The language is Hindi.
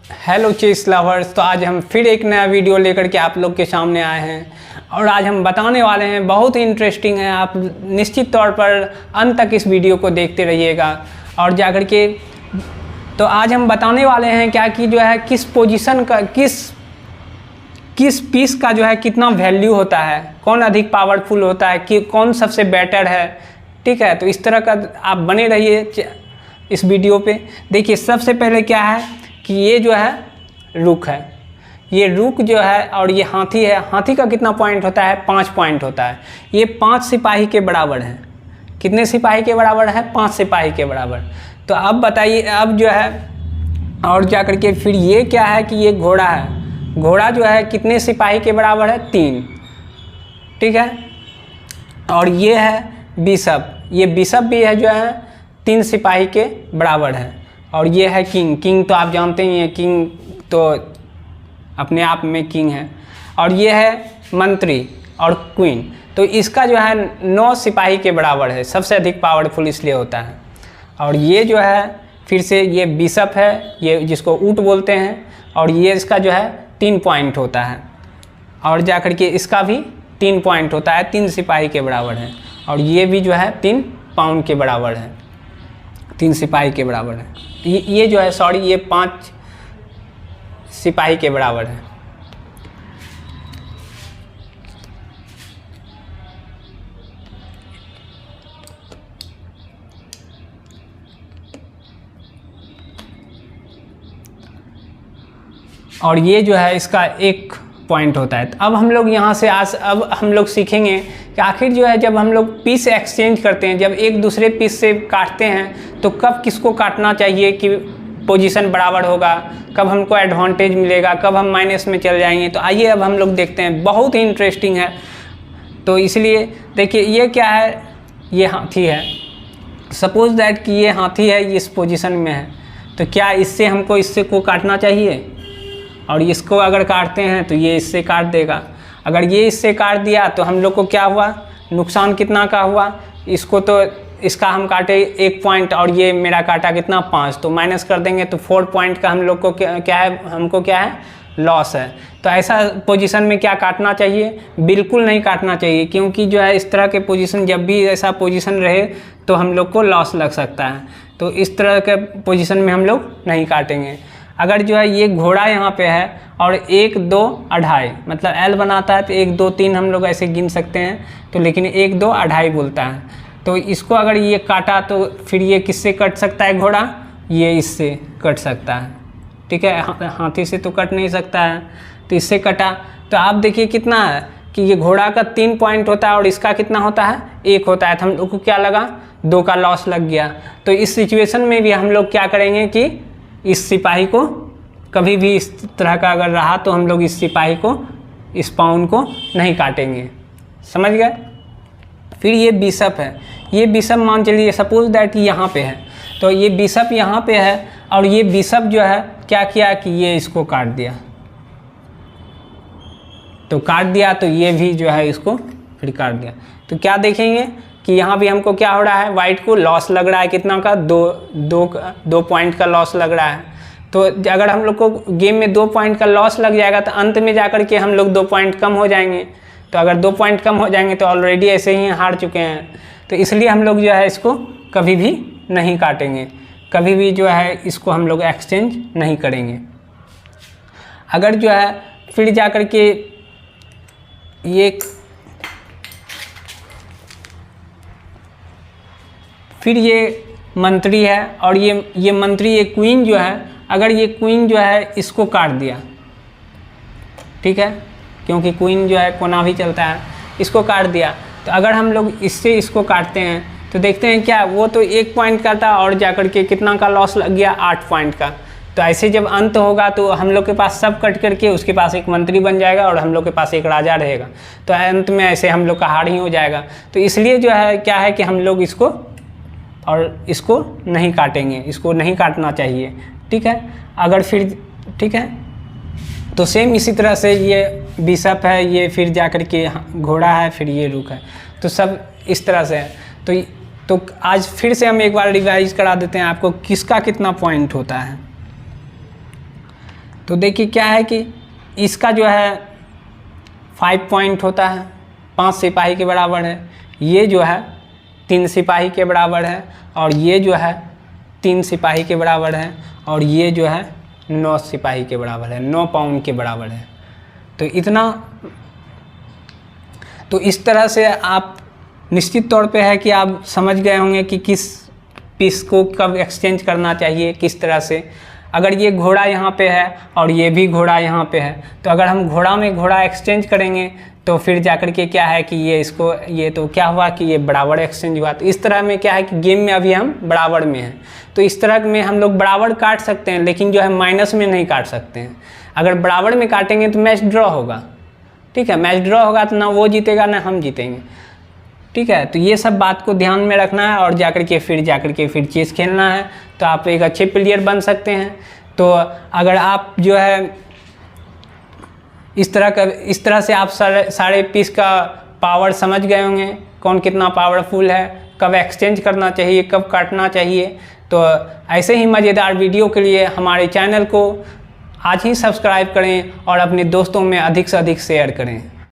Hello chess lovers. तो आज हम फिर एक नया वीडियो लेकर के आप लोग के सामने आए हैं और आज हम बताने वाले हैं बहुत ही इंटरेस्टिंग है। आप निश्चित तौर पर अंत तक इस वीडियो को देखते रहिएगा और जाकर के तो आज हम बताने वाले हैं क्या कि जो है किस पोजीशन का किस पीस का जो है कितना वैल्यू होता है, कौन अधिक पावरफुल होता है, कि कौन सबसे बेटर है। ठीक है, तो इस तरह का आप बने रहिए इस वीडियो पे। देखिए सबसे पहले क्या है कि ये जो है रुक है, ये रुक जो है और ये हाथी है। हाथी का कितना पॉइंट होता है? 5 पॉइंट होता है। ये 5 सिपाही के बराबर है। कितने सिपाही के बराबर है? 5 सिपाही के बराबर। तो अब बताइए, अब जो है और जा कर के फिर ये क्या है कि ये घोड़ा है। घोड़ा जो है कितने सिपाही के बराबर है? 3। ठीक है, और ये है बिशप। ये बिशप भी है जो है 3 सिपाही के बराबर है। और ये है किंग। किंग तो आप जानते ही हैं, किंग तो अपने आप में किंग है। और ये है मंत्री और क्वीन। तो इसका जो है 9 सिपाही के बराबर है, सबसे अधिक पावरफुल इसलिए होता है। और ये जो है फिर से ये बिशप है, ये जिसको ऊँट बोलते हैं। और ये इसका जो है 3 पॉइंट होता है। और जा कर के इसका भी 3 पॉइंट होता है, 3 सिपाही के बराबर है। और ये भी जो है 3 पाउंड के बराबर है, 3 सिपाही के बराबर है। ये जो है सॉरी ये 5 सिपाही के बराबर है। और ये जो है इसका 1 पॉइंट होता है। तो अब हम लोग यहाँ से अब हम लोग सीखेंगे कि आखिर जो है जब हम लोग पीस एक्सचेंज करते हैं, जब एक दूसरे पीस से काटते हैं तो कब किसको काटना चाहिए कि पोजीशन बराबर होगा, कब हमको एडवांटेज मिलेगा, कब हम माइनस में चल जाएंगे। तो आइए अब हम लोग देखते हैं, बहुत ही इंटरेस्टिंग है। तो इसलिए देखिए ये क्या है, ये हाथी है। सपोज दैट कि ये हाथी है, इस पोजीशन में है। तो क्या इससे हमको इससे को काटना चाहिए? और इसको अगर काटते हैं तो ये इससे काट देगा। अगर ये इससे काट दिया तो हम लोग को क्या हुआ, नुकसान कितना का हुआ? इसको तो इसका हम काटे 1 पॉइंट और ये मेरा काटा कितना 5, तो माइनस कर देंगे तो 4 पॉइंट का हम लोग को क्या है, हमको क्या है, लॉस है। तो ऐसा पोजीशन में क्या काटना चाहिए? बिल्कुल नहीं काटना चाहिए, क्योंकि जो है इस तरह के पोजीशन, जब भी ऐसा पोजीशन रहे तो हम लोग को लॉस लग सकता है। तो इस तरह के पोजीशन में हम लोग नहीं काटेंगे। अगर जो है ये घोड़ा यहाँ पे है और 1 2 2.5 मतलब L बनाता है, तो 1 2 3 हम लोग ऐसे गिन सकते हैं। तो लेकिन 1 2 2.5 बोलता है। तो इसको अगर ये काटा तो फिर ये किससे कट सकता है घोड़ा? ये इससे कट सकता है। ठीक है, हाथी से तो कट नहीं सकता है, तो इससे कटा। तो आप देखिए कितना है कि ये घोड़ा का 3 पॉइंट होता है और इसका कितना होता है? 1 होता है। तो हम लोग को क्या लगा? 2 का लॉस लग गया। तो इस सिचुएशन में भी हम लोग क्या करेंगे कि इस सिपाही को कभी भी इस तरह का अगर रहा तो हम लोग इस सिपाही को, इस पाउंड को नहीं काटेंगे। समझ गए? फिर ये बिशप है। ये बिशप मान चलिए सपोज दैट यहाँ पे है, तो ये बिशप यहाँ पे है और ये बिशप जो है क्या किया कि ये इसको काट दिया। तो काट दिया तो ये भी जो है इसको फिर काट दिया। तो क्या देखेंगे कि यहाँ भी हमको क्या हो रहा है, वाइट को लॉस लग रहा है। कितना का? 2 पॉइंट का लॉस लग रहा है। तो अगर हम लोग को गेम में 2 पॉइंट का लॉस लग जाएगा तो अंत में जाकर के हम लोग 2 पॉइंट कम हो जाएंगे। तो अगर 2 पॉइंट कम हो जाएंगे तो ऑलरेडी ऐसे ही हार चुके हैं। तो इसलिए हम लोग जो है इसको कभी भी नहीं काटेंगे, कभी भी जो है इसको हम लोग एक्सचेंज नहीं करेंगे। अगर जो है फिर जा कर के ये फिर ये मंत्री है और ये मंत्री, ये क्वीन जो है, अगर ये क्वीन जो है इसको काट दिया, ठीक है, क्योंकि क्वीन जो है कोना भी चलता है, इसको काट दिया। तो अगर हम लोग इससे इसको काटते हैं तो देखते हैं क्या, वो तो 1 पॉइंट का था और जाकर के कितना का लॉस लग गया? 8 पॉइंट का। तो ऐसे जब अंत होगा तो हम लोग के पास सब कट करके उसके पास एक मंत्री बन जाएगा और हम लोग के पास एक राजा रहेगा। तो अंत में ऐसे हम लोग का हार ही हो जाएगा। तो इसलिए जो है क्या है कि हम लोग इसको और इसको नहीं काटेंगे, इसको नहीं काटना चाहिए। ठीक है, अगर फिर ठीक है तो सेम इसी तरह से ये बिशप है, ये फिर जाकर के घोड़ा है, फिर ये रुक है। तो सब इस तरह से है। तो आज फिर से हम एक बार रिवाइज करा देते हैं आपको किसका कितना पॉइंट होता है। तो देखिए क्या है कि इसका जो है 5 पॉइंट होता है, 5 सिपाही के बराबर है। ये जो है 3 सिपाही के बराबर है, और ये जो है 3 सिपाही के बराबर है, और ये जो है 9 सिपाही के बराबर है, 9 पाउंड के बराबर है। तो इतना, तो इस तरह से आप निश्चित तौर पे है कि आप समझ गए होंगे कि किस पीस को कब एक्सचेंज करना चाहिए, किस तरह से। अगर ये घोड़ा यहाँ पे है और ये भी घोड़ा यहाँ पे है, तो अगर हम घोड़ा में घोड़ा एक्सचेंज करेंगे तो फिर जाकर के क्या है कि ये इसको, ये तो क्या हुआ कि ये बराबर एक्सचेंज हुआ। तो इस तरह में क्या है कि गेम में अभी हम बराबर में हैं, तो इस तरह में हम लोग बराबर काट सकते हैं, लेकिन जो है माइनस में नहीं काट सकते हैं। अगर बराबर में काटेंगे तो मैच ड्रॉ होगा, ठीक है। मैच ड्रॉ होगा तो ना वो जीतेगा ना हम जीतेंगे, ठीक है। तो ये सब बात को ध्यान में रखना है और जाकर के फिर चेस खेलना है, तो आप एक अच्छे प्लेयर बन सकते हैं। तो अगर आप जो है इस तरह से आप सारे पीस का पावर समझ गए होंगे, कौन कितना पावरफुल है, कब एक्सचेंज करना चाहिए, कब काटना चाहिए। तो ऐसे ही मज़ेदार वीडियो के लिए हमारे चैनल को आज ही सब्सक्राइब करें और अपने दोस्तों में अधिक से अधिक शेयर करें।